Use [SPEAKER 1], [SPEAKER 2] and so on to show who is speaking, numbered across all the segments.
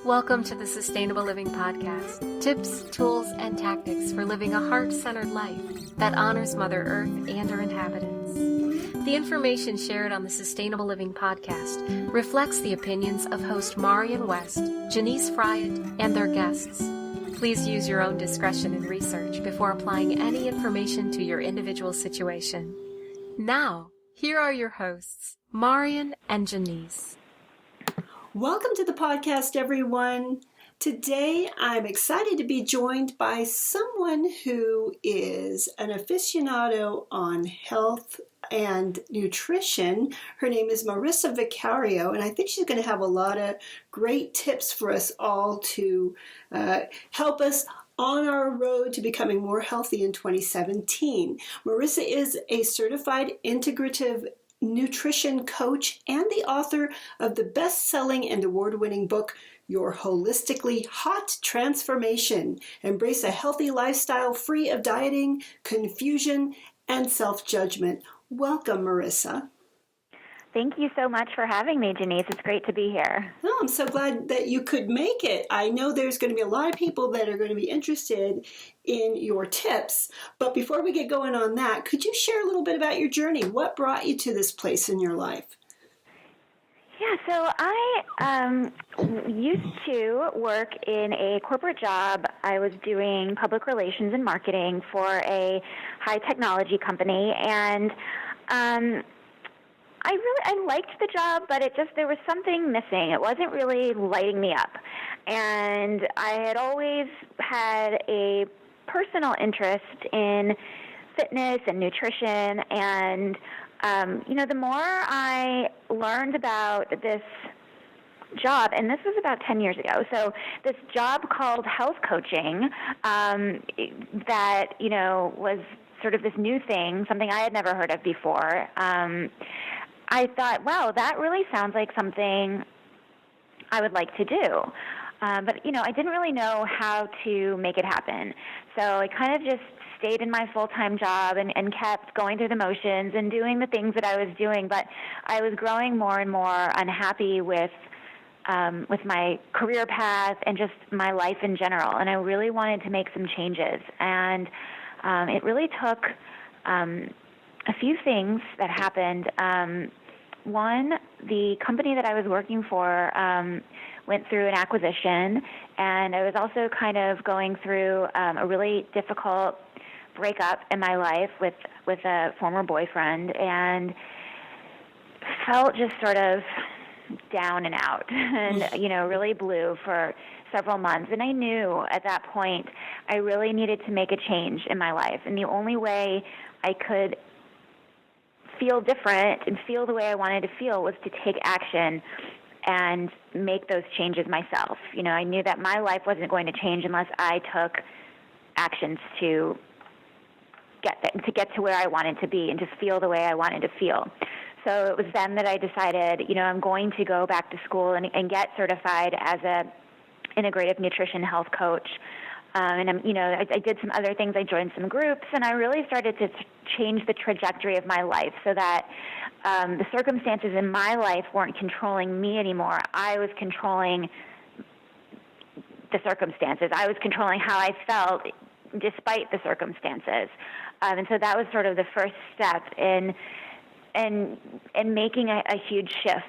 [SPEAKER 1] Welcome to the Sustainable Living Podcast. Tips, tools, and tactics for living a heart-centered life that honors Mother Earth and her inhabitants. The information shared on the Sustainable Living Podcast reflects the opinions of host Marian West, Janice Friant, and their guests. Please use your own discretion and research before applying any information to your individual situation. Now, here are your hosts, Marian and Janice.
[SPEAKER 2] Welcome to the podcast, everyone. Today, I'm excited to be joined by someone who is an aficionado on health and nutrition. Her name is Marissa Vicario, and I think she's going to have a lot of great tips for us all to help us on our road to becoming more healthy in 2017. Marissa is a certified integrative nutrition coach and the author of the best-selling and award-winning book, Your Holistically Hot Transformation. Embrace a healthy lifestyle free of dieting, confusion, and self-judgment. Welcome, Marissa.
[SPEAKER 3] Thank you so much for having me, Janice. It's great to be here.
[SPEAKER 2] Oh, I'm so glad that you could make it. I know there's going to be a lot of people that are going to be interested in your tips. But before we get going on that, could you share a little bit about your journey? What brought you to this place in your life?
[SPEAKER 3] Yeah, so I used to work in a corporate job. I was doing public relations and marketing for a high technology company, and I liked the job, but there was something missing. It wasn't really lighting me up. And I had always had a personal interest in fitness and nutrition. And, the more I learned about this job, and this was about 10 years ago, so this job called health coaching that, was sort of this new thing, something I had never heard of before. I thought, wow, that really sounds like something I would like to do. But I didn't really know how to make it happen. So I kind of just stayed in my full-time job and kept going through the motions and doing the things that I was doing. But I was growing more and more unhappy with my career path and just my life in general. And I really wanted to make some changes. And it really took a few things that happened. One, the company that I was working for went through an acquisition, and I was also kind of going through a really difficult breakup in my life with a former boyfriend, and felt just sort of down and out and, really blue for several months. And I knew at that point I really needed to make a change in my life. And the only way I could feel different and feel the way I wanted to feel was to take action and make those changes myself. I knew that my life wasn't going to change unless I took actions to get to where I wanted to be and to feel the way I wanted to feel. So it was then that I decided, I'm going to go back to school and get certified as a integrative nutrition health coach. And I did some other things. I joined some groups, and I really started to change the trajectory of my life so that the circumstances in my life weren't controlling me anymore. I was controlling the circumstances. I was controlling how I felt despite the circumstances. And so that was sort of the first step in making a huge shift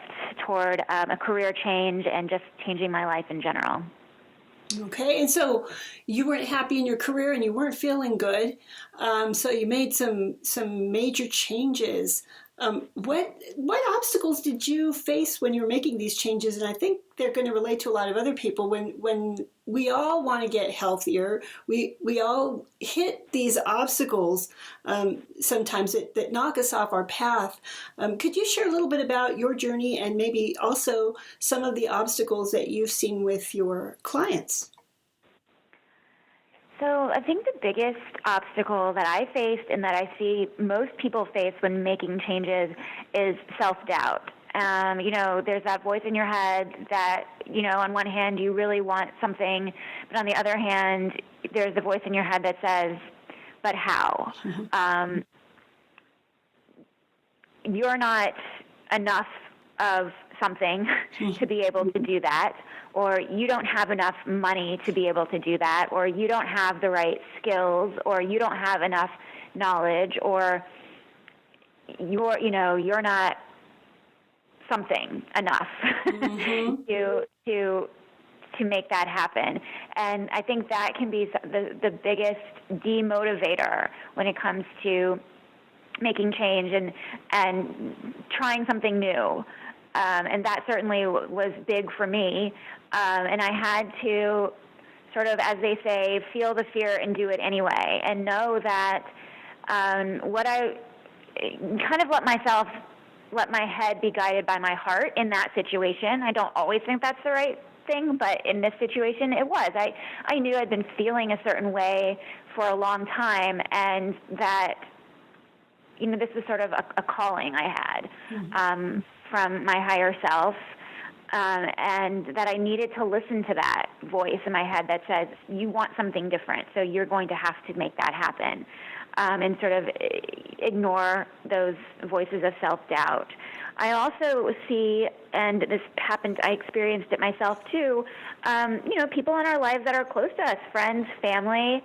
[SPEAKER 3] toward a career change and just changing my life in general.
[SPEAKER 2] Okay, and so you weren't happy in your career and you weren't feeling good, so you made some major changes. What obstacles did you face when you were making these changes? And I think they're going to relate to a lot of other people. When we all want to get healthier, we all hit these obstacles sometimes that knock us off our path. Could you share a little bit about your journey and maybe also some of the obstacles that you've seen with your clients?
[SPEAKER 3] So I think the biggest obstacle that I faced and that I see most people face when making changes is self-doubt. There's that voice in your head that, on one hand you really want something, but on the other hand, there's the voice in your head that says, but how? You're not enough of something to be able to do that, or you don't have enough money to be able to do that, or you don't have the right skills, or you don't have enough knowledge, or you're not something enough to make that happen. And I think that can be the biggest demotivator when it comes to making change and trying something new. And that certainly was big for me. And I had to sort of, as they say, feel the fear and do it anyway, and know that what I kind of let my head be guided by my heart in that situation. I don't always think that's the right thing, but in this situation it was. I knew I'd been feeling a certain way for a long time, and that this was sort of a calling I had from my higher self, and that I needed to listen to that voice in my head that says, you want something different, so you're going to have to make that happen, and sort of ignore those voices of self-doubt. I also see, and this happened, I experienced it myself too, people in our lives that are close to us, friends, family,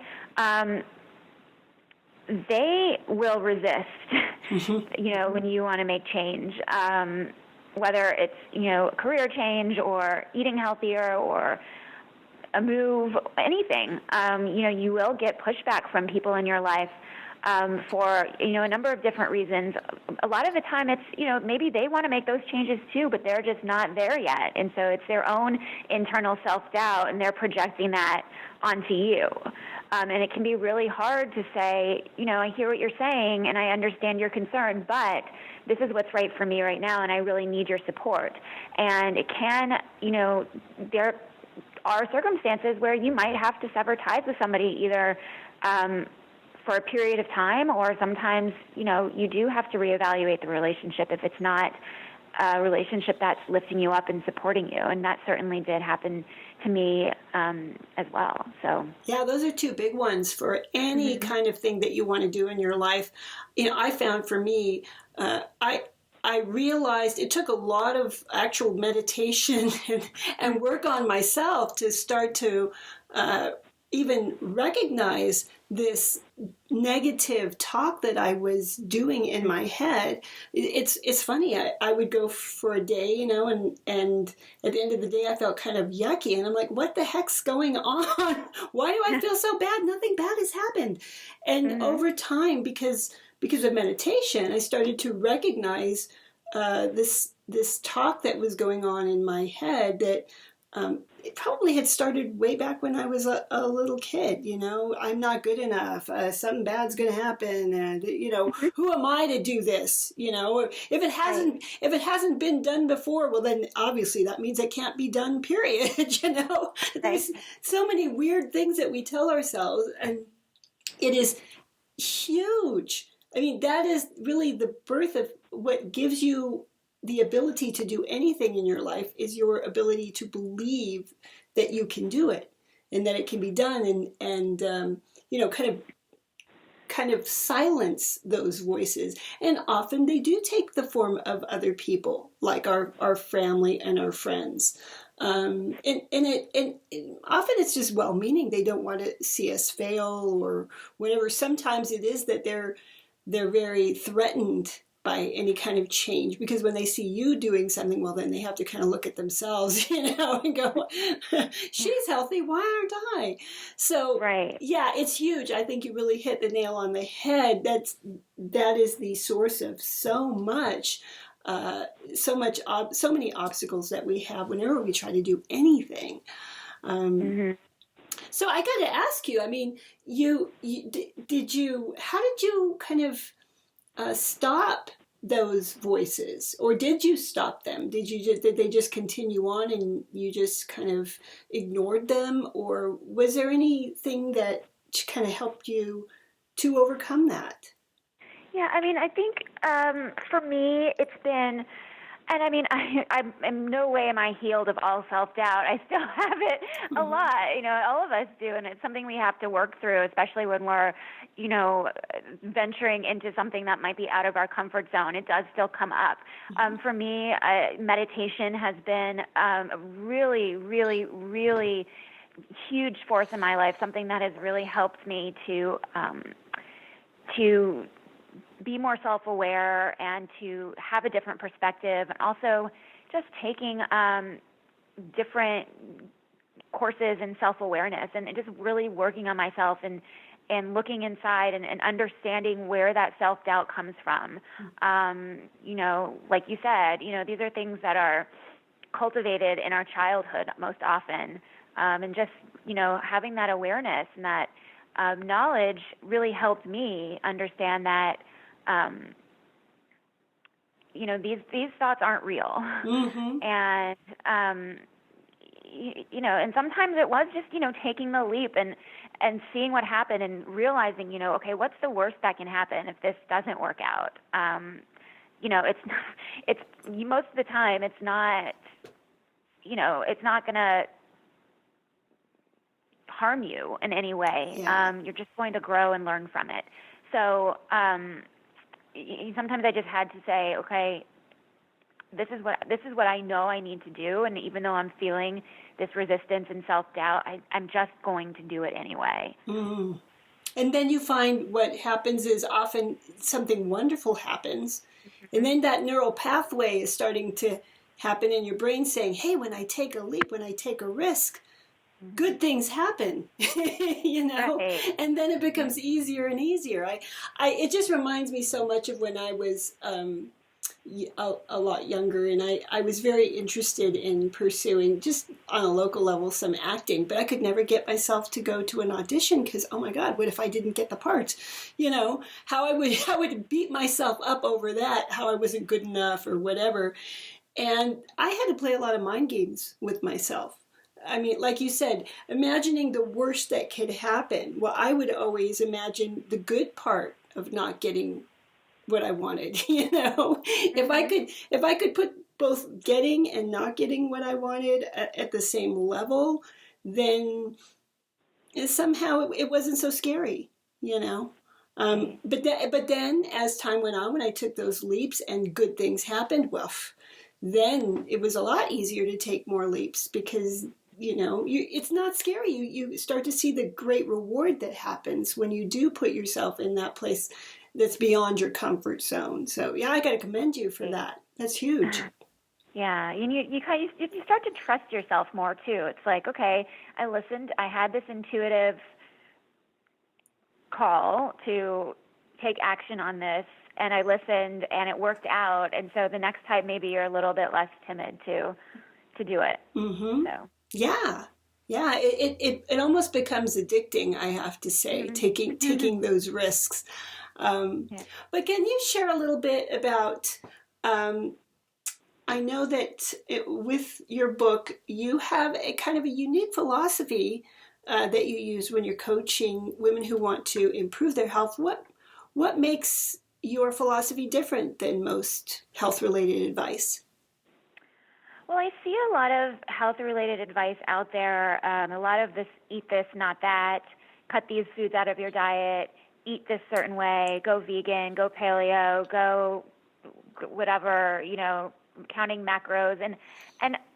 [SPEAKER 3] they will resist, when you want to make change, whether it's, a career change or eating healthier or a move, anything. You will get pushback from people in your life for, a number of different reasons. A lot of the time it's, maybe they want to make those changes too, but they're just not there yet. And so it's their own internal self-doubt, and they're projecting that onto you. And it can be really hard to say, I hear what you're saying and I understand your concern, but this is what's right for me right now, and I really need your support. And it can, there are circumstances where you might have to sever ties with somebody, either for a period of time, or sometimes, you do have to reevaluate the relationship if it's not a relationship that's lifting you up and supporting you. And that certainly did happen to me as well. So
[SPEAKER 2] yeah, those are two big ones for any kind of thing that you want to do in your life. I found for me, I realized it took a lot of actual meditation and work on myself to start to even recognize this negative talk that I was doing in my head. It's funny. I would go for a day, and at the end of the day, I felt kind of yucky, and I'm like, what the heck's going on? Why do I feel so bad? Nothing bad has happened. And over time, because of meditation, I started to recognize this talk that was going on in my head that it probably had started way back when I was a little kid. I'm not good enough. Something bad's going to happen, and who am I to do this? Or if it hasn't been done before, well, then obviously that means it can't be done. Period. There's so many weird things that we tell ourselves, and it is huge. I mean, that is really the birth of what gives you the ability to do anything in your life, is your ability to believe that you can do it and that it can be done, and kind of silence those voices. And often they do take the form of other people, like our family and our friends. And often it's just well-meaning. They don't want to see us fail or whatever. Sometimes it is that they're very threatened by any kind of change, because when they see you doing something, well, then they have to kind of look at themselves, and go, she's healthy, why aren't I? So, yeah, it's huge. I think you really hit the nail on the head. That is the source of so many obstacles that we have whenever we try to do anything. So I got to ask you, I mean, how did you kind of stop those voices, or did you stop them? Did they just continue on and you just kind of ignored them, or was there anything that kind of helped you to overcome that?
[SPEAKER 3] Yeah, I mean, I think for me, it's been And I mean, I'm in no way am I healed of all self-doubt. I still have it a lot, all of us do. And it's something we have to work through, especially when we're, venturing into something that might be out of our comfort zone. It does still come up. For me, meditation has been a really, really, really huge force in my life, something that has really helped me to be more self-aware and to have a different perspective, and also just taking different courses in self-awareness and just really working on myself and looking inside and understanding where that self-doubt comes from. Like you said, these are things that are cultivated in our childhood most often, and just, having that awareness and that knowledge really helped me understand that these thoughts aren't real.
[SPEAKER 2] Mm-hmm.
[SPEAKER 3] And, and sometimes it was just, taking the leap and seeing what happened and realizing, okay, what's the worst that can happen if this doesn't work out? It's most of the time it's not going to harm you in any way.
[SPEAKER 2] Yeah.
[SPEAKER 3] You're just going to grow and learn from it. So, sometimes I just had to say, okay, this is what I know I need to do, and even though I'm feeling this resistance and self-doubt, I'm just going to do it anyway.
[SPEAKER 2] Mm. And then you find what happens is often something wonderful happens, and then that neural pathway is starting to happen in your brain saying, hey, when I take a leap, when I take a risk, good things happen,
[SPEAKER 3] Right.
[SPEAKER 2] And then it becomes easier and easier. It just reminds me so much of when I was a lot younger, and I was very interested in pursuing, just on a local level, some acting, but I could never get myself to go to an audition because, oh my God, what if I didn't get the part? How I would beat myself up over that, how I wasn't good enough or whatever. And I had to play a lot of mind games with myself. I mean, like you said, imagining the worst that could happen. Well, I would always imagine the good part of not getting what I wanted,
[SPEAKER 3] Mm-hmm.
[SPEAKER 2] If I could put both getting and not getting what I wanted at the same level, then somehow it wasn't so scary, But then as time went on, when I took those leaps and good things happened, well, then it was a lot easier to take more leaps because it's not scary. You start to see the great reward that happens when you do put yourself in that place that's beyond your comfort zone. So yeah, I got to commend you for that. That's huge.
[SPEAKER 3] Yeah, and you start to trust yourself more too. It's like, okay, I listened. I had this intuitive call to take action on this, and I listened, and it worked out. And so the next time, maybe you're a little bit less timid to do it.
[SPEAKER 2] Mm-hmm.
[SPEAKER 3] So.
[SPEAKER 2] Yeah. It almost becomes addicting, I have to say, taking those risks. But can you share a little bit about, I know that with your book, you have a kind of a unique philosophy that you use when you're coaching women who want to improve their health. What makes your philosophy different than most health-related advice?
[SPEAKER 3] Well, I see a lot of health-related advice out there, a lot of this, eat this, not that, cut these foods out of your diet, eat this certain way, go vegan, go paleo, go whatever, counting macros. And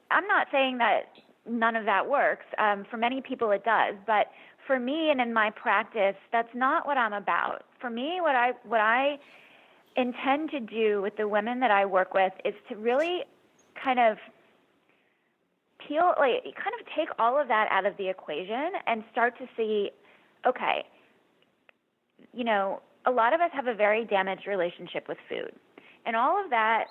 [SPEAKER 3] I'm not saying that none of that works. For many people it does. But for me and in my practice, that's not what I'm about. For me, what I intend to do with the women that I work with is to really kind of take all of that out of the equation and start to see, okay, a lot of us have a very damaged relationship with food. And all of that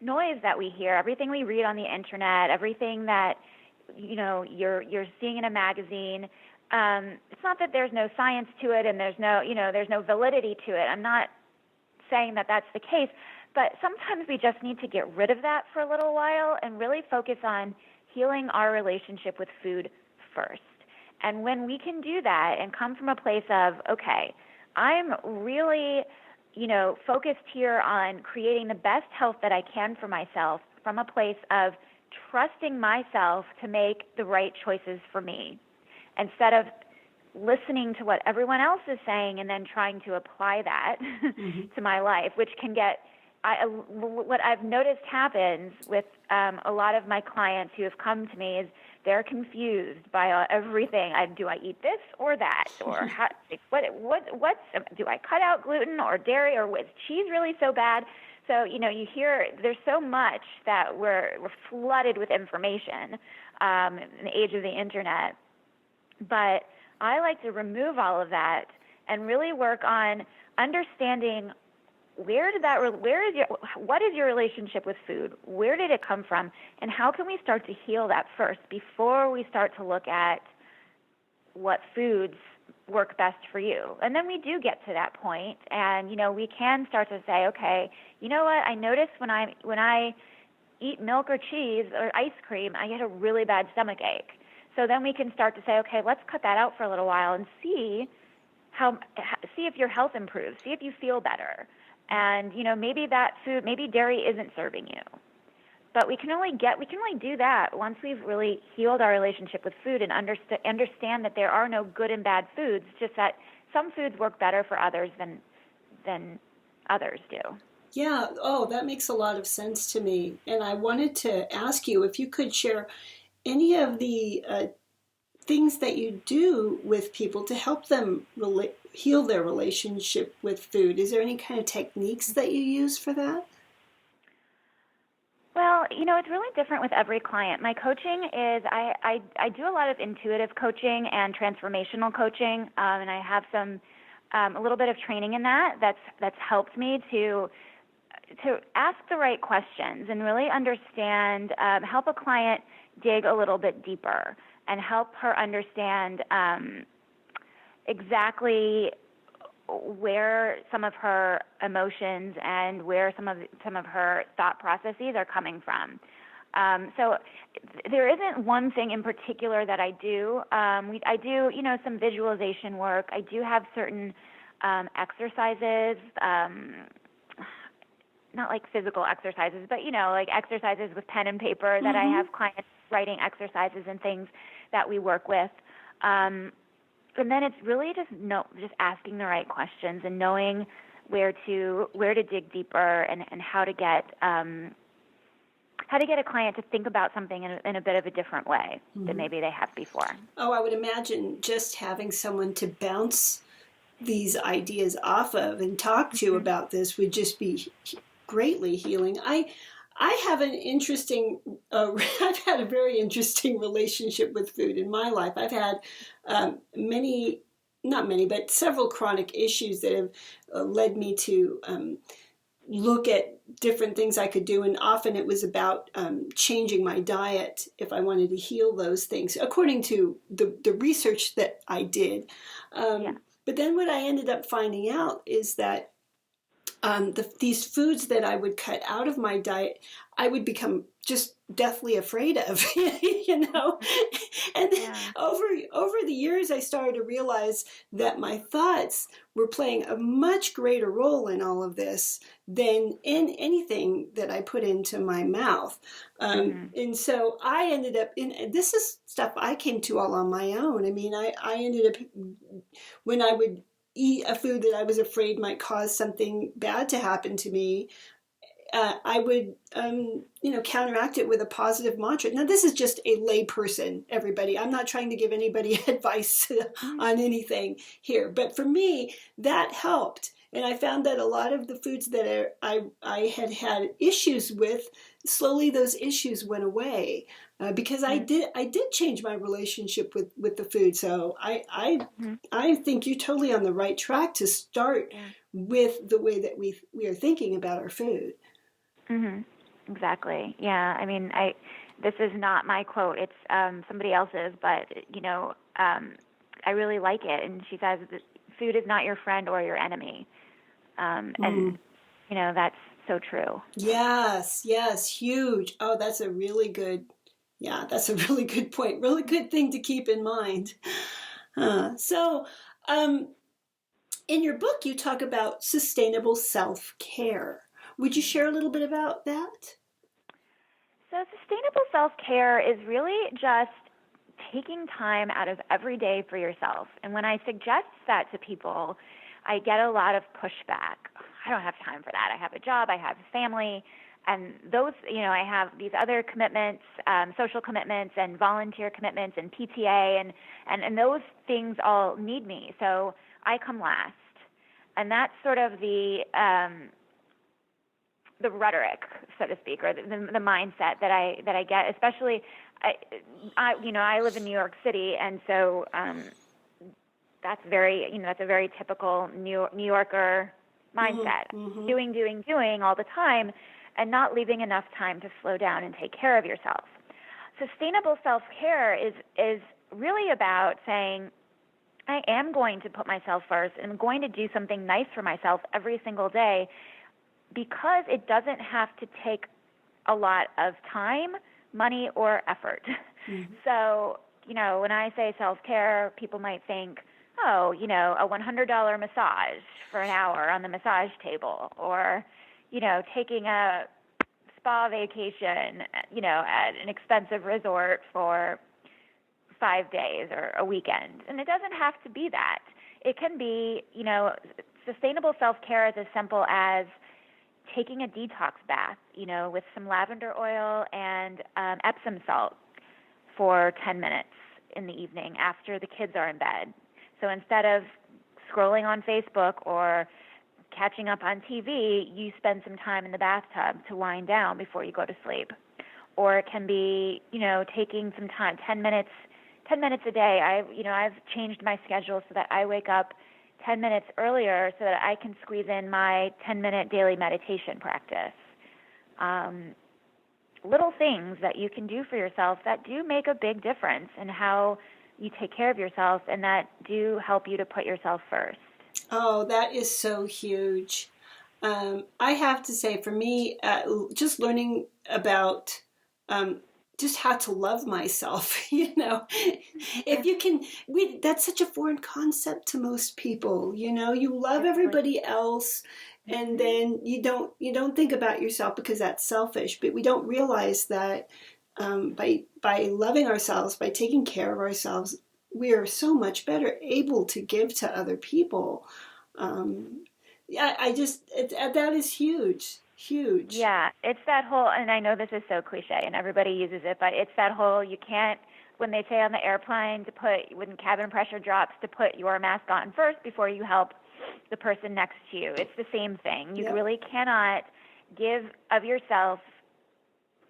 [SPEAKER 3] noise that we hear, everything we read on the internet, everything that, you're seeing in a magazine, it's not that there's no science to it and there's no validity to it. I'm not saying that that's the case, but sometimes we just need to get rid of that for a little while and really focus on healing our relationship with food first. And when we can do that and come from a place of, okay, I'm really focused here on creating the best health that I can for myself from a place of trusting myself to make the right choices for me, instead of listening to what everyone else is saying and then trying to apply that to my life, which can get, what I've noticed happens with a lot of my clients who have come to me is they're confused by everything. Do I eat this or that? Or do I cut out gluten or dairy, or is cheese really so bad? So, you hear there's so much that we're flooded with information in the age of the internet. But I like to remove all of that and really work on understanding what is your relationship with food? Where did it come from? And how can we start to heal that first before we start to look at what foods work best for you? And then we do get to that point, and we can start to say, okay, you know what? I notice when I eat milk or cheese or ice cream, I get a really bad stomach ache. So then we can start to say, okay, let's cut that out for a little while and see if your health improves, see if you feel better. And, maybe that food, maybe dairy isn't serving you. But we can only do that once we've really healed our relationship with food and understand that there are no good and bad foods, just that some foods work better for others than others do.
[SPEAKER 2] Yeah. Oh, that makes a lot of sense to me. And I wanted to ask you if you could share any of the things that you do with people to help them heal their relationship with food. Is there any kind of techniques that you use for that?
[SPEAKER 3] Well, it's really different with every client. My coaching is, I do a lot of intuitive coaching and transformational coaching, and I have a little bit of training in that's helped me to ask the right questions and really understand, help a client dig a little bit deeper and help her understand exactly where some of her emotions and where some of her thought processes are coming from. So there isn't one thing in particular that I do. I do, some visualization work. I do have certain exercises, not like physical exercises, but, like exercises with pen and paper that I have clients writing exercises and things that we work with. And then it's really just asking the right questions and knowing where to dig deeper and how to get a client to think about something in a bit of a different way than maybe they have before. Oh,
[SPEAKER 2] I would imagine just having someone to bounce these ideas off of and talk to about this would just be greatly healing. I have an interesting, I've had a very interesting relationship with food in my life. I've had but several chronic issues that have led me to look at different things I could do. And often it was about changing my diet if I wanted to heal those things, according to the research that I did. But then what I ended up finding out is that these foods that I would cut out of my diet, I would become just deathly afraid of, And then over the years, I started to realize that my thoughts were playing a much greater role in all of this than in anything that I put into my mouth. And so I ended up this is stuff I came to all on my own. I mean, I ended up, when I would eat a food that I was afraid might cause something bad to happen to me, I would, counteract it with a positive mantra. Now, this is just a lay person, everybody. I'm not trying to give anybody advice on anything here. But for me, that helped. And I found that a lot of the foods that I had issues with, slowly those issues went away. Because I did change my relationship with the food. So I think you're totally on the right track to start with the way that we are thinking about our food.
[SPEAKER 3] Exactly. Yeah. I mean, this is not my quote. It's somebody else's, but I really like it. And she says that food is not your friend or your enemy. And that's so true.
[SPEAKER 2] Yes, huge. Oh, that's a really good point. Really good thing to keep in mind. So, In your book, you talk about sustainable self-care. Would you share a little bit about that?
[SPEAKER 3] So sustainable self-care is really just taking time out of every day for yourself. And when I suggest that to people, I get a lot of pushback. I don't have time for that. I have a job, I have a family, and those, I have these other commitments, social commitments and volunteer commitments and PTA, and those things all need me. So I come last. And that's sort of the rhetoric, so to speak, or the mindset that I get, especially I live in New York City, and so that's that's a very typical New Yorker mindset.
[SPEAKER 2] Mm-hmm.
[SPEAKER 3] Doing all the time, and not leaving enough time to slow down and take care of yourself. Sustainable self-care is really about saying, I am going to put myself first, and I'm going to do something nice for myself every single day, because it doesn't have to take a lot of time, money, or effort. Mm-hmm. So, when I say self-care, people might think, a $100 massage for an hour on the massage table, or, taking a spa vacation, at an expensive resort for 5 days or a weekend. And it doesn't have to be that. It can be, sustainable self-care is as simple as taking a detox bath, with some lavender oil and Epsom salt for 10 minutes in the evening after the kids are in bed. So instead of scrolling on Facebook or catching up on TV, you spend some time in the bathtub to wind down before you go to sleep. Or it can be, taking some time, 10 minutes a day. I've changed my schedule so that I wake up 10 minutes earlier so that I can squeeze in my 10-minute daily meditation practice. Little things that you can do for yourself that do make a big difference in how you take care of yourself, and that do help you to put yourself first.
[SPEAKER 2] Oh, that is so huge. I have to say, for me, just learning about just how to love myself, if you can, that's such a foreign concept to most people, you love everybody else, and then you don't think about yourself because that's selfish, but we don't realize that by loving ourselves, by taking care of ourselves, we are so much better able to give to other people. That is huge.
[SPEAKER 3] Yeah, it's that whole, and I know this is so cliche and everybody uses it, but it's that whole, you can't, when they say on the airplane when cabin pressure drops, to put your mask on first before you help the person next to you. It's the same thing. You really cannot give of yourself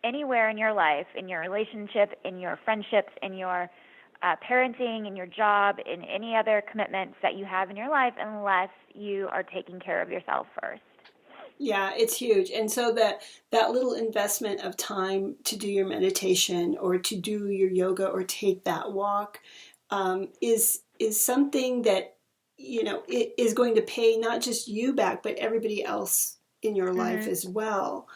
[SPEAKER 3] anywhere in your life, in your relationship, in your friendships, in your parenting, in your job, in any other commitments that you have in your life, unless you are taking care of yourself first.
[SPEAKER 2] Yeah, it's huge. And so that little investment of time to do your meditation or to do your yoga or take that walk is something that, it is going to pay not just you back, but everybody else in your life as well.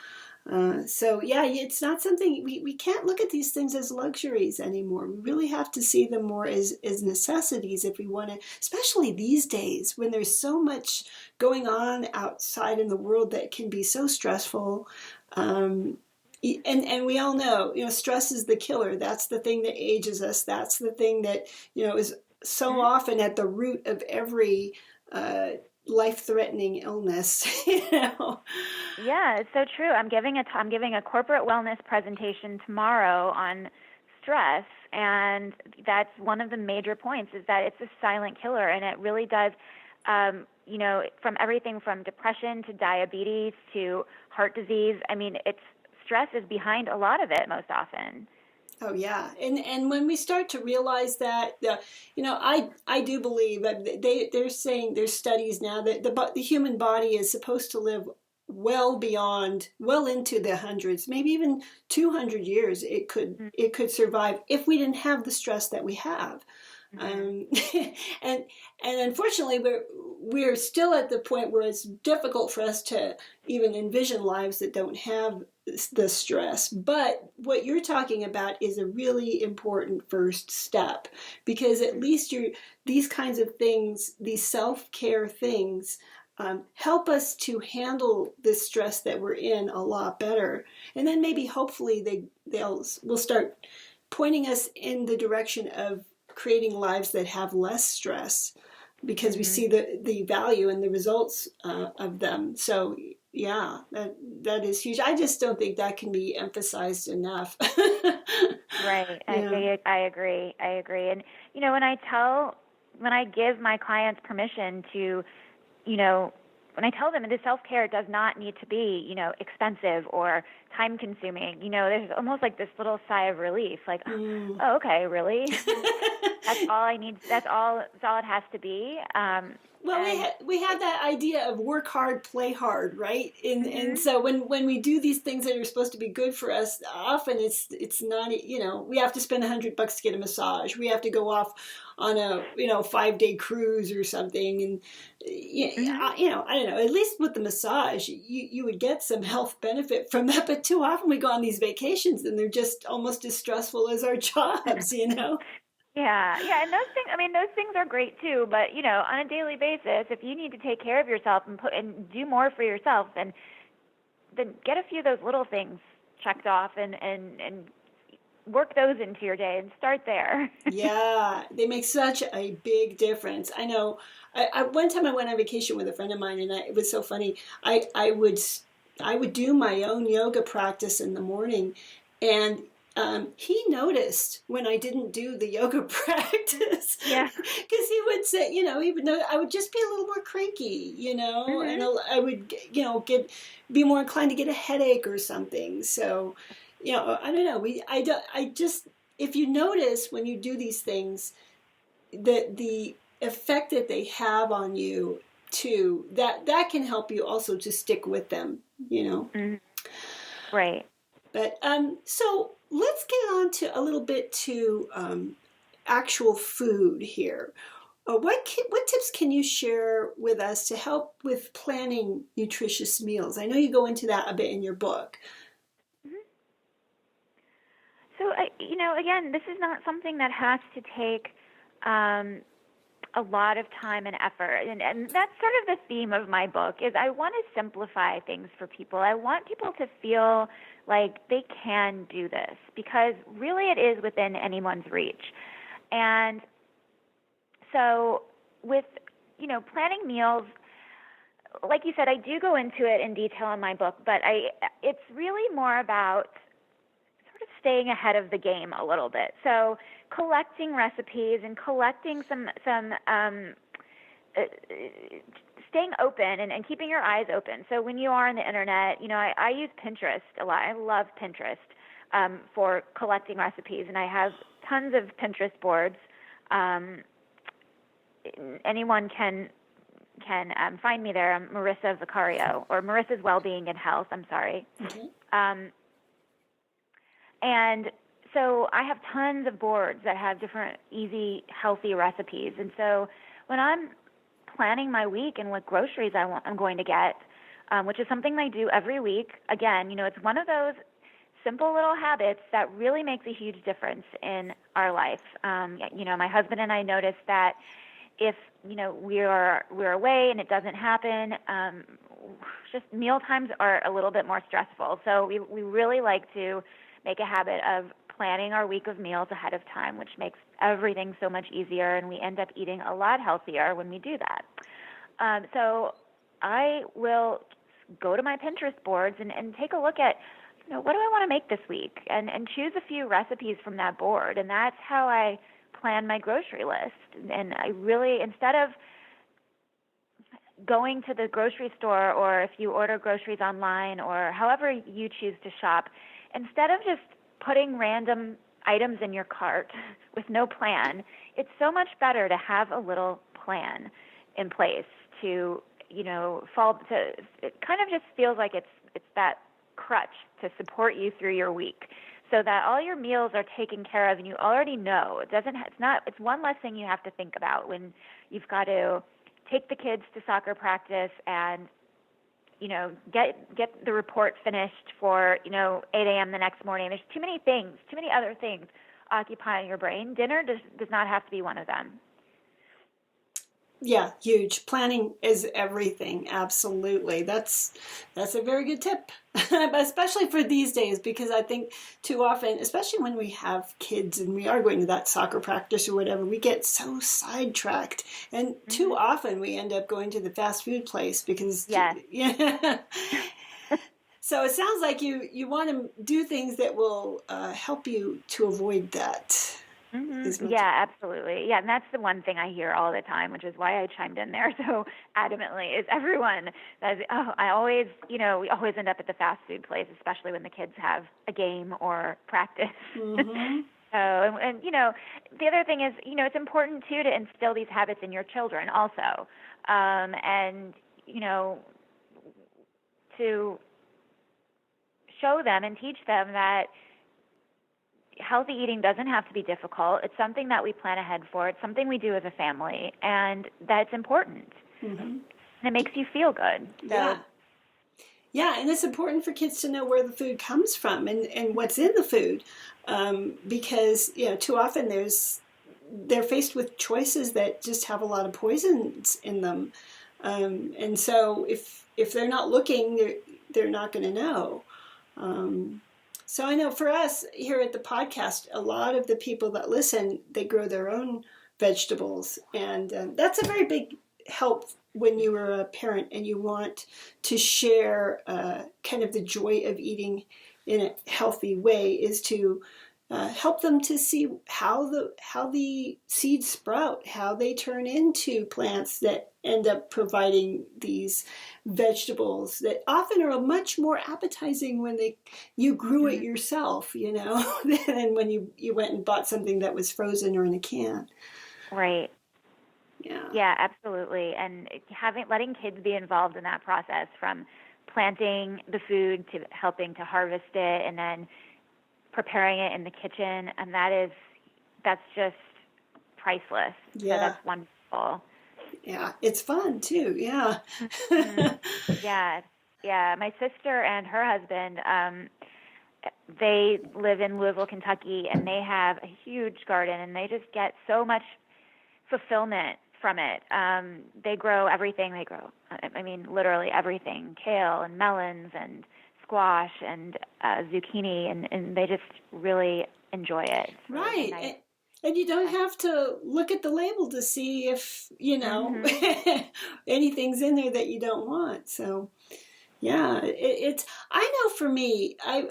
[SPEAKER 2] It's not something, we can't look at these things as luxuries anymore. We really have to see them more as necessities if we want to, especially these days when there's so much going on outside in the world that can be so stressful. And we all know, stress is the killer. That's the thing that ages us. That's the thing that, is so often at the root of every life-threatening illness.
[SPEAKER 3] Yeah, it's so true. I'm giving a corporate wellness presentation tomorrow on stress, and that's one of the major points, is that it's a silent killer, and it really does, from everything from depression to diabetes to heart disease. I mean, stress is behind a lot of it most often.
[SPEAKER 2] Oh yeah, and when we start to realize that, I do believe that they're saying, there's studies now that the human body is supposed to live well into the hundreds, maybe even 200 years. It could survive if we didn't have the stress that we have. And unfortunately, we're still at the point where it's difficult for us to even envision lives that don't have the stress. But what you're talking about is a really important first step, because at least these kinds of things, these self-care things, help us to handle the stress that we're in a lot better. And then maybe hopefully we'll start pointing us in the direction of creating lives that have less stress, because we see the value and the results of them. So yeah, that is huge. I just don't think that can be emphasized enough.
[SPEAKER 3] Right.
[SPEAKER 2] Yeah.
[SPEAKER 3] I agree. And, when I give my clients permission to, when I tell them that self-care does not need to be, expensive or time-consuming, there's almost like this little sigh of relief, like, oh, okay, really? That's all I need. That's all it has to be.
[SPEAKER 2] Well, we have that idea of work hard, play hard, right? And so when we do these things that are supposed to be good for us, often it's not. We have to spend $100 to get a massage. We have to go off on a 5-day cruise or something, and I don't know. At least with the massage, you would get some health benefit from that. But too often we go on these vacations and they're just almost as stressful as our jobs.
[SPEAKER 3] Yeah, and those things are great too. But on a daily basis, if you need to take care of yourself and do more for yourself, then get a few of those little things checked off and work those into your day and start there.
[SPEAKER 2] Yeah, they make such a big difference. I know. One time I went on vacation with a friend of mine, and it was so funny. I would do my own yoga practice in the morning, and he noticed when I didn't do the yoga practice.
[SPEAKER 3] Yeah.
[SPEAKER 2] Because he would say, he would know I would just be a little more cranky, and I would, be more inclined to get a headache or something. So, I don't know. If you notice when you do these things, the effect that they have on you too, that can help you also to stick with them,
[SPEAKER 3] Right.
[SPEAKER 2] But so let's get on to a little bit to actual food here. What tips can you share with us to help with planning nutritious meals? I know you go into that a bit in your book.
[SPEAKER 3] So, again, this is not something that has to take a lot of time and effort. And that's sort of the theme of my book is I want to simplify things for people. I want people to feel like they can do this because really it is within anyone's reach. And so with, planning meals, like you said, I do go into it in detail in my book, but it's really more about sort of staying ahead of the game a little bit. So collecting recipes and collecting some staying open and keeping your eyes open. So when you are on the internet, I use Pinterest a lot. I love Pinterest for collecting recipes, and I have tons of Pinterest boards. Anyone can find me there. I'm Marissa Vicario, or Marissa's Wellbeing and Health. I'm sorry. Mm-hmm. And so I have tons of boards that have different easy, healthy recipes. And so when I'm planning my week and what groceries I'm going to get, which is something I do every week, again, it's one of those simple little habits that really makes a huge difference in our life. My husband and I noticed that if, we're away and it doesn't happen, just meal times are a little bit more stressful. So we really like to make a habit of planning our week of meals ahead of time, which makes everything so much easier, and we end up eating a lot healthier when we do that. So I will go to my Pinterest boards and take a look at, what do I want to make this week, and choose a few recipes from that board, and that's how I plan my grocery list. And I really, instead of going to the grocery store, or if you order groceries online, or however you choose to shop, instead of just putting random items in your cart with no plan, it's so much better to have a little plan in place to, it kind of just feels like it's that crutch to support you through your week. so that all your meals are taken care of and you already know. It's one less thing you have to think about when you've got to take the kids to soccer practice and, get the report finished for, 8 a.m. the next morning. There's too many other things occupying your brain. Dinner does not have to be one of them.
[SPEAKER 2] Yeah, huge. Planning is everything. Absolutely. That's a very good tip, especially for these days, because I think too often, especially when we have kids and we are going to that soccer practice or whatever, we get so sidetracked, and too often we end up going to the fast food place because yeah. So it sounds like you want to do things that will help you to avoid that.
[SPEAKER 3] Mm-hmm. Yeah, absolutely. Yeah, and that's the one thing I hear all the time, which is why I chimed in there so adamantly, is everyone says, we always end up at the fast food place, especially when the kids have a game or practice.
[SPEAKER 2] Mm-hmm.
[SPEAKER 3] And the other thing is, it's important, too, to instill these habits in your children also. And, to show them and teach them that healthy eating doesn't have to be difficult. It's something that we plan ahead for. It's something we do as a family, and that's important.
[SPEAKER 2] Mm-hmm.
[SPEAKER 3] And it makes you feel good. So.
[SPEAKER 2] Yeah, and it's important for kids to know where the food comes from and what's in the food, because too often they're faced with choices that just have a lot of poisons in them, and so if they're not looking, they're not going to know. So I know for us here at the podcast, a lot of the people that listen, they grow their own vegetables. And that's a very big help when you are a parent and you want to share kind of the joy of eating in a healthy way, is to help them to see how the seeds sprout, how they turn into plants that end up providing these vegetables that often are much more appetizing when you grew it yourself, than when you went and bought something that was frozen or in a can.
[SPEAKER 3] Right.
[SPEAKER 2] Yeah.
[SPEAKER 3] Yeah, absolutely. And letting kids be involved in that process, from planting the food to helping to harvest it and then preparing it in the kitchen, and that's just priceless.
[SPEAKER 2] Yeah.
[SPEAKER 3] So that's wonderful.
[SPEAKER 2] Yeah, it's fun too. Yeah.
[SPEAKER 3] Yeah. My sister and her husband, they live in Louisville, Kentucky, and they have a huge garden, and they just get so much fulfillment from it. They grow everything. Literally everything: kale and melons and squash and zucchini, and they just really enjoy it. It's
[SPEAKER 2] right.
[SPEAKER 3] Really nice.
[SPEAKER 2] And you don't have to look at the label to see if, anything's in there that you don't want. So, yeah, I know for me, I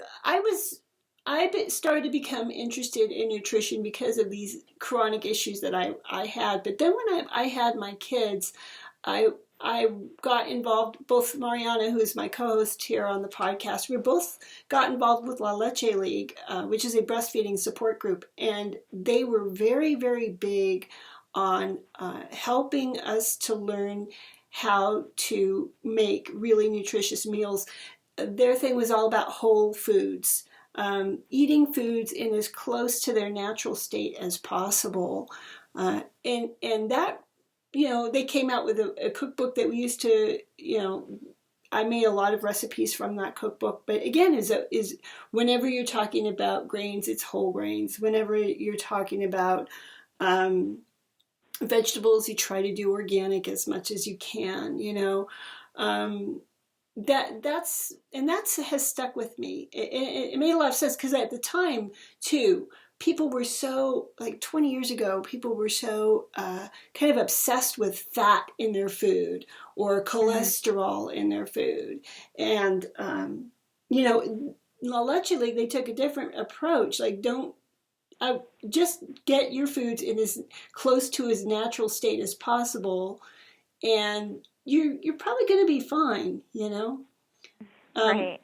[SPEAKER 2] started to become interested in nutrition because of these chronic issues that I had. But then when I had my kids, I got involved, both Mariana, who's my co-host here on the podcast, we both got involved with La Leche League, which is a breastfeeding support group. And they were very, very big on helping us to learn how to make really nutritious meals. Their thing was all about whole foods, eating foods in as close to their natural state as possible. And that, they came out with a cookbook that we used to, I made a lot of recipes from that cookbook. But again, is whenever you're talking about grains, it's whole grains. Whenever you're talking about vegetables, you try to do organic as much as you can, that has stuck with me. It made a lot of sense because at the time too, people were so, like 20 years ago, people were so kind of obsessed with fat in their food or cholesterol in their food. And, La Leche League, they took a different approach. Like, just get your foods in as close to his natural state as possible, and you're probably going to be fine,
[SPEAKER 3] Right.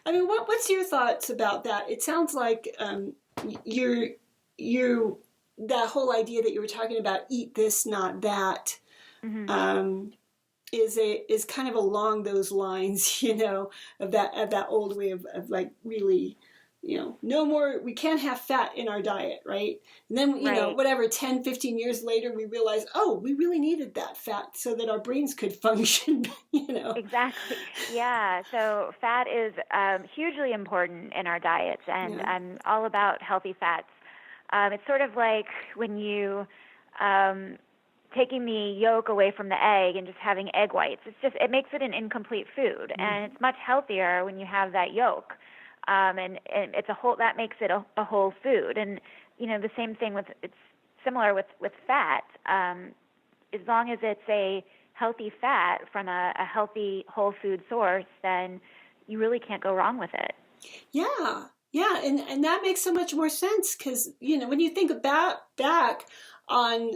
[SPEAKER 2] I mean, what's your thoughts about that? It sounds like you that whole idea that you were talking about, eat this, not that, is kind of along those lines, of that old way of like really no more, we can't have fat in our diet, right? And then,
[SPEAKER 3] Right.
[SPEAKER 2] whatever, 10, 15 years later, we realize, oh, we really needed that fat so that our brains could function,
[SPEAKER 3] Exactly. Yeah. So fat is hugely important in our diets, and
[SPEAKER 2] Yeah.
[SPEAKER 3] I'm all about healthy fats. It's sort of like when you taking the yolk away from the egg and just having egg whites. It makes it an incomplete food, and it's much healthier when you have that yolk. And it's that makes it a whole food. And the same thing it's similar with fat. As long as it's a healthy fat from a healthy whole food source, then you really can't go wrong with it.
[SPEAKER 2] Yeah. Yeah. And that makes so much more sense because, when you think about back on,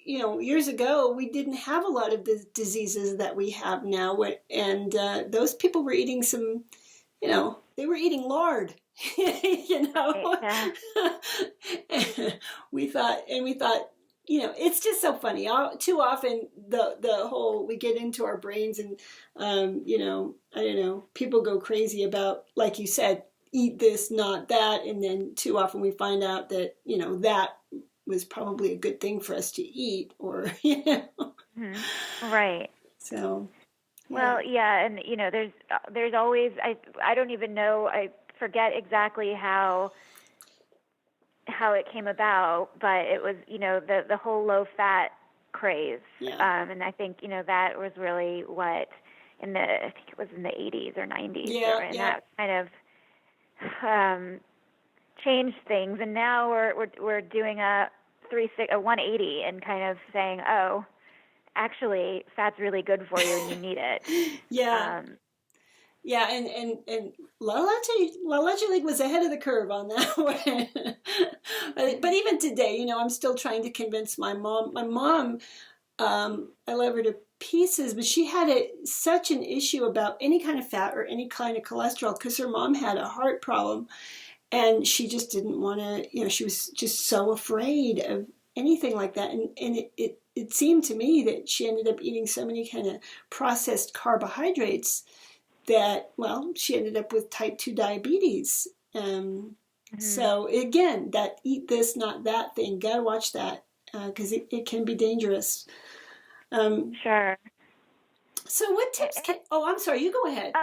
[SPEAKER 2] years ago, we didn't have a lot of the diseases that we have now. And those people were eating some, they were eating lard,
[SPEAKER 3] Yeah.
[SPEAKER 2] we thought, it's just so funny. Too often the whole, we get into our brains and, I don't know, people go crazy about, like you said, eat this, not that. And then too often we find out that, that was probably a good thing for us to eat or,
[SPEAKER 3] Mm-hmm. Right.
[SPEAKER 2] So.
[SPEAKER 3] Yeah. Well, yeah. And, there's always, I don't even know, I forget exactly how it came about, but it was, the whole low fat craze.
[SPEAKER 2] Yeah.
[SPEAKER 3] And I think, that was really what I think it was in the 80s or 90s.
[SPEAKER 2] Yeah.
[SPEAKER 3] And
[SPEAKER 2] Yeah.
[SPEAKER 3] that kind of changed things. And now we're doing a 180 and kind of saying, oh, actually fat's really good for you and you need it.
[SPEAKER 2] Yeah. Yeah, and La Leche League was ahead of the curve on that one. But even today, I'm still trying to convince my mom. My mom, I love her to pieces, but she had such an issue about any kind of fat or any kind of cholesterol because her mom had a heart problem, and she just didn't want to. She was just so afraid of anything like that, and it seemed to me that she ended up eating so many kind of processed carbohydrates that, well, she ended up with type 2 diabetes. So again, that eat this, not that thing, gotta watch that because it can be dangerous.
[SPEAKER 3] Sure.
[SPEAKER 2] So what tips I'm sorry, you go ahead.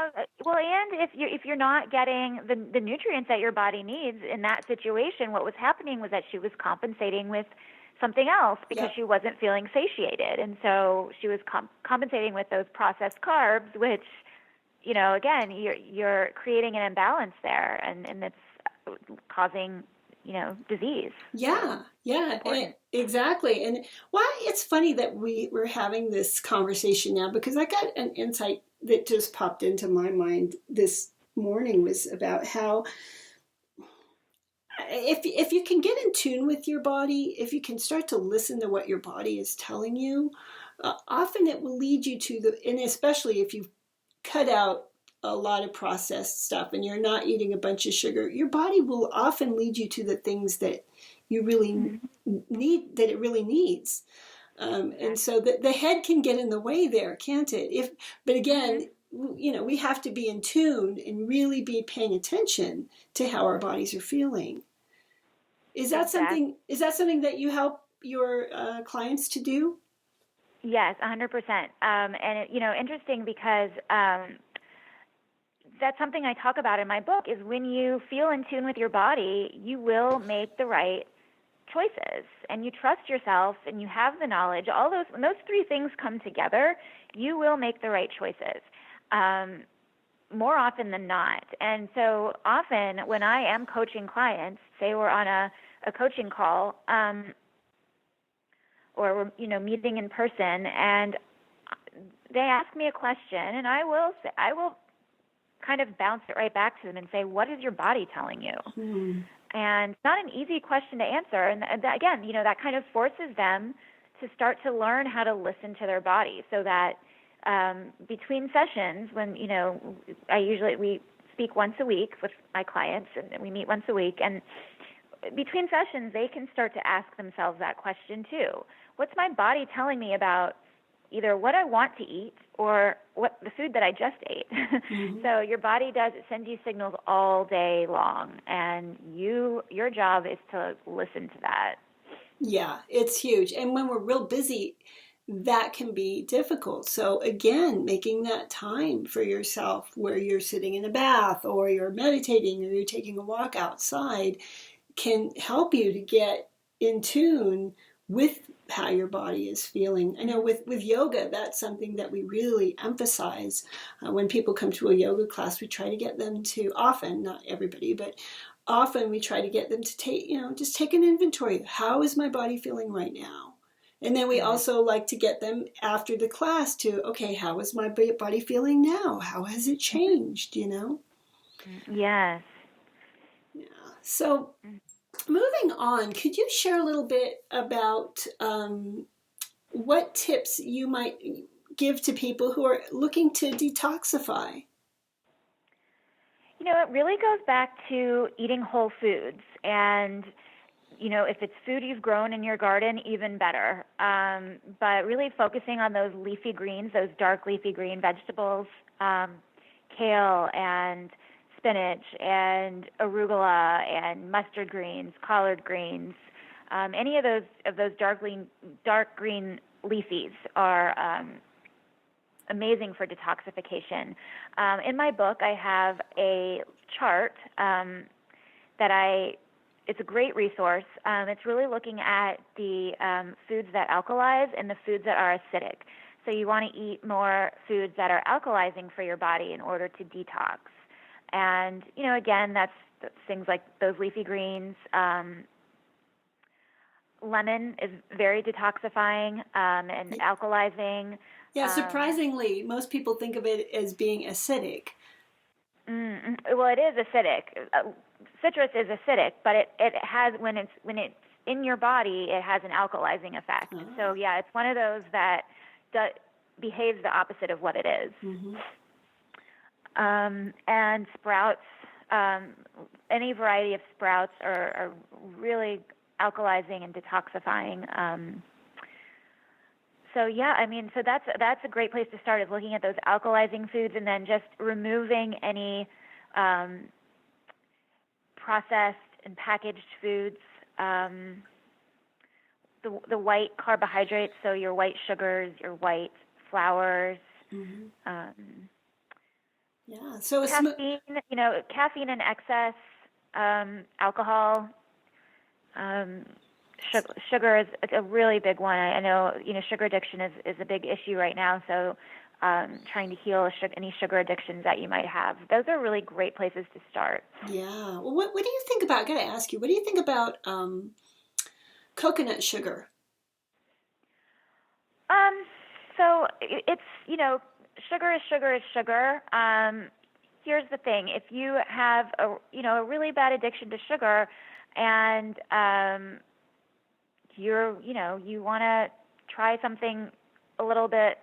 [SPEAKER 3] Well, and if you're not getting the nutrients that your body needs in that situation, what was happening was that she was compensating with something else because she wasn't feeling satiated. And so she was compensating with those processed carbs, which, again, you're creating an imbalance there, and it's causing, disease.
[SPEAKER 2] Yeah, exactly. And it's funny that we're having this conversation now because I got an insight that just popped into my mind this morning was about how if you can get in tune with your body, if you can start to listen to what your body is telling you, often it will lead you to and especially if you cut out a lot of processed stuff and you're not eating a bunch of sugar, your body will often lead you to the things that you really need, that it really needs. And so the head can get in the way there, can't it? But again, we have to be in tune and really be paying attention to how our bodies are feeling. Is that something that you help your clients to do?
[SPEAKER 3] Yes, 100%. And interesting because that's something I talk about in my book is when you feel in tune with your body, you will make the right choices and you trust yourself and you have the knowledge. When those three things come together, you will make the right choices more often than not. And so often when I am coaching clients, say we're on a coaching call or we're meeting in person and they ask me a question and I will kind of bounce it right back to them and say, what is your body telling you? And it's not an easy question to answer. And again, that kind of forces them to start to learn how to listen to their body so that between sessions when, we speak once a week with my clients and we meet once a week. And between sessions, they can start to ask themselves that question too. What's my body telling me about either what I want to eat or what the food that I just ate.
[SPEAKER 2] Mm-hmm.
[SPEAKER 3] So your body it sends you signals all day long, and your job is to listen to that.
[SPEAKER 2] Yeah, it's huge. And when we're real busy, that can be difficult. So again, making that time for yourself where you're sitting in a bath or you're meditating or you're taking a walk outside can help you to get in tune with how your body is feeling. I know with yoga, that's something that we really emphasize. When people come to a yoga class, we try to get them to, often, not everybody, but often we try to get them to take, just take an inventory. How is my body feeling right now? And then we also like to get them after the class to, okay, how is my body feeling now? How has it changed,
[SPEAKER 3] Yes.
[SPEAKER 2] Yeah. So moving on, could you share a little bit about what tips you might give to people who are looking to detoxify?
[SPEAKER 3] It really goes back to eating whole foods. And, if it's food you've grown in your garden, even better. But really focusing on those leafy greens, those dark leafy green vegetables, kale and spinach and arugula and mustard greens, collard greens. Any of those dark green leafies are amazing for detoxification. In my book, I have a chart it's a great resource. It's really looking at the foods that alkalize and the foods that are acidic. So you want to eat more foods that are alkalizing for your body in order to detox. And, again, that's things like those leafy greens. Lemon is very detoxifying and alkalizing.
[SPEAKER 2] Yeah, surprisingly, most people think of it as being acidic.
[SPEAKER 3] Well, it is acidic. Citrus is acidic, but it has when it's in your body, it has an alkalizing effect.
[SPEAKER 2] Oh.
[SPEAKER 3] So yeah, it's one of those that behaves the opposite of what it is.
[SPEAKER 2] Mm-hmm.
[SPEAKER 3] And sprouts, any variety of sprouts are really alkalizing and detoxifying. So yeah, so that's a great place to start, is looking at those alkalizing foods and then just removing any processed and packaged foods, the white carbohydrates, so your white sugars, your white flours.
[SPEAKER 2] Mm-hmm. Yeah. So
[SPEAKER 3] caffeine, caffeine in excess, alcohol. Sugar is a really big one. I know, sugar addiction is a big issue right now. So trying to heal any sugar addictions that you might have. Those are really great places to start.
[SPEAKER 2] Yeah. Well, what do you think about, I got to ask you, what do you think about coconut sugar?
[SPEAKER 3] So it's, sugar is sugar is sugar. Here's the thing. If you have a really bad addiction to sugar and you want to try something a little bit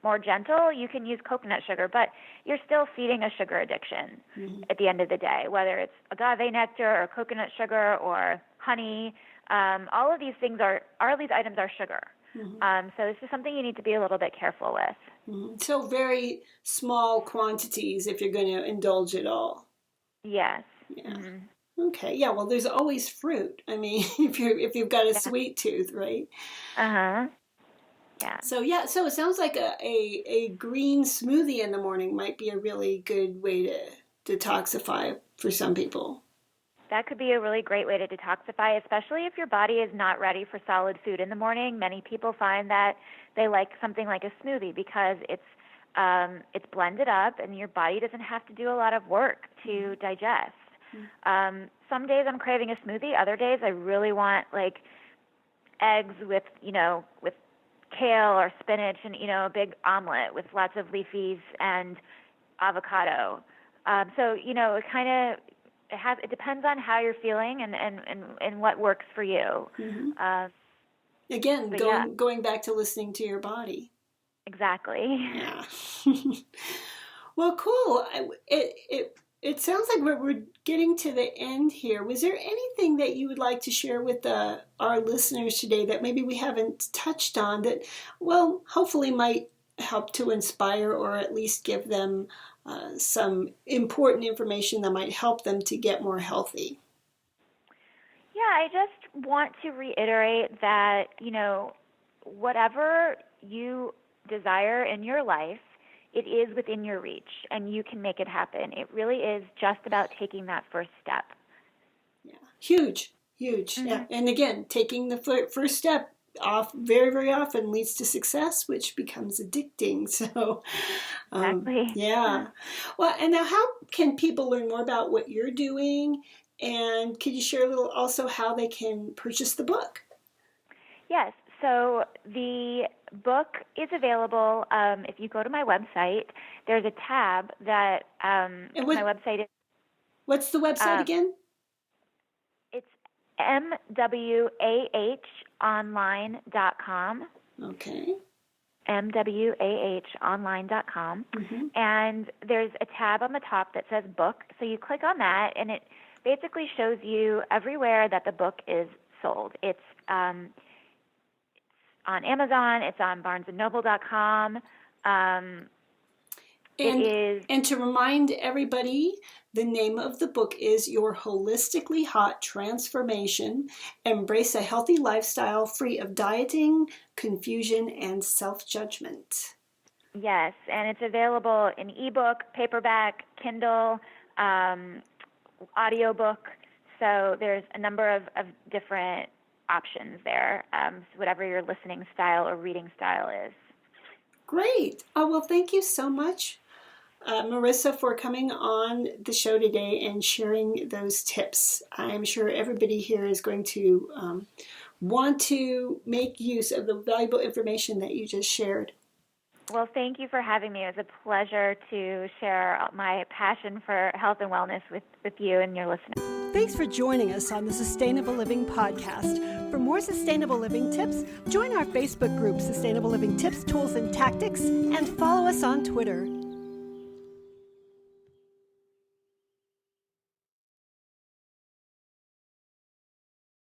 [SPEAKER 3] more gentle, you can use coconut sugar, but you're still feeding a sugar addiction at the end of the day, whether it's agave nectar or coconut sugar or honey. All of these things these items are sugar. So this is something you need to be a little bit careful with.
[SPEAKER 2] So very small quantities if you're going to indulge at all.
[SPEAKER 3] Yes.
[SPEAKER 2] Yeah. Okay. Yeah. Well, there's always fruit. If you've got a sweet tooth, right?
[SPEAKER 3] Yeah.
[SPEAKER 2] So so it sounds like a green smoothie in the morning might be a really good way to detoxify for some people.
[SPEAKER 3] That could be a really great way to detoxify, especially if your body is not ready for solid food in the morning. Many people find that they like something like a smoothie because it's blended up and your body doesn't have to do a lot of work to digest. Some days I'm craving a smoothie. Other days I really want like eggs with kale or spinach and, a big omelet with lots of leafies and avocado. So, it depends on how you're feeling and what works for you.
[SPEAKER 2] Again, going back to listening to your body.
[SPEAKER 3] Exactly.
[SPEAKER 2] Yeah. Well, cool. it sounds like we're getting to the end here. Was there anything that you would like to share with our listeners today that maybe we haven't touched on that, well, hopefully might help to inspire or at least give them some important information that might help them to get more healthy?
[SPEAKER 3] Yeah, I just want to reiterate that, whatever you desire in your life, it is within your reach, and you can make it happen. It really is just about taking that first step.
[SPEAKER 2] Yeah, huge. Mm-hmm. Yeah, and again, taking the first step off very, very often leads to success, which becomes addicting. So,
[SPEAKER 3] exactly.
[SPEAKER 2] Yeah. Well, and now, how can people learn more about what you're doing? And could you share a little also how they can purchase the book?
[SPEAKER 3] Yes. So the book is available. If you go to my website, there's a tab that my website is.
[SPEAKER 2] What's the website again?
[SPEAKER 3] It's mwahonline.com.
[SPEAKER 2] Okay.
[SPEAKER 3] mwahonline.com. Mm-hmm. And there's a tab on the top that says book. So you click on that, and it basically shows you everywhere that the book is sold. It's on Amazon, it's on barnesandnoble.com. And
[SPEAKER 2] to remind everybody, the name of the book is Your Holistically Hot Transformation. Embrace a healthy lifestyle free of dieting, confusion, and self-judgment.
[SPEAKER 3] Yes, and it's available in ebook, paperback, Kindle, audiobook. So there's a number of different options there, whatever your listening style or reading style is.
[SPEAKER 2] Great. Oh, well, thank you so much, Marissa, for coming on the show today and sharing those tips. I'm sure everybody here is going to want to make use of the valuable information that you just shared.
[SPEAKER 3] Well, thank you for having me. It was a pleasure to share my passion for health and wellness with you and your listeners.
[SPEAKER 2] Thanks for joining us on the Sustainable Living Podcast. For more sustainable living tips, join our Facebook group, Sustainable Living Tips, Tools, and Tactics, and follow us on Twitter